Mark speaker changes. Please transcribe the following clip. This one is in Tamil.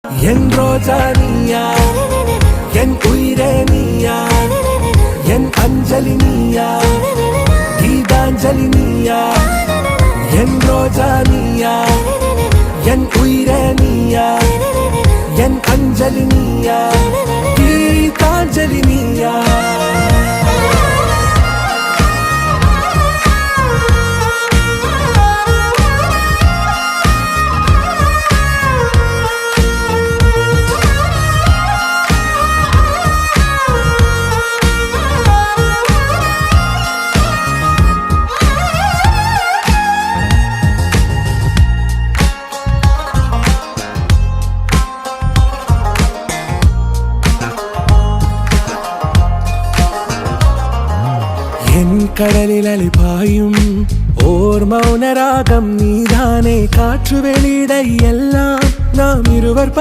Speaker 1: என் ரோஜா நீயா, என் உயிரே நீயா, என் அஞ்சலி நீயா, கீதாஞ்சலி நீயா. என் ரோஜா நீயா, என் உயிரே நீயா, என் அஞ்சலி நீயா, கீதாஞ்சலி நீயா. என் கடலில் அலிபாயும் ஓர் மௌன ராகம் நீதானே. காற்று வெளியிட எல்லாம் நாம் இருவர்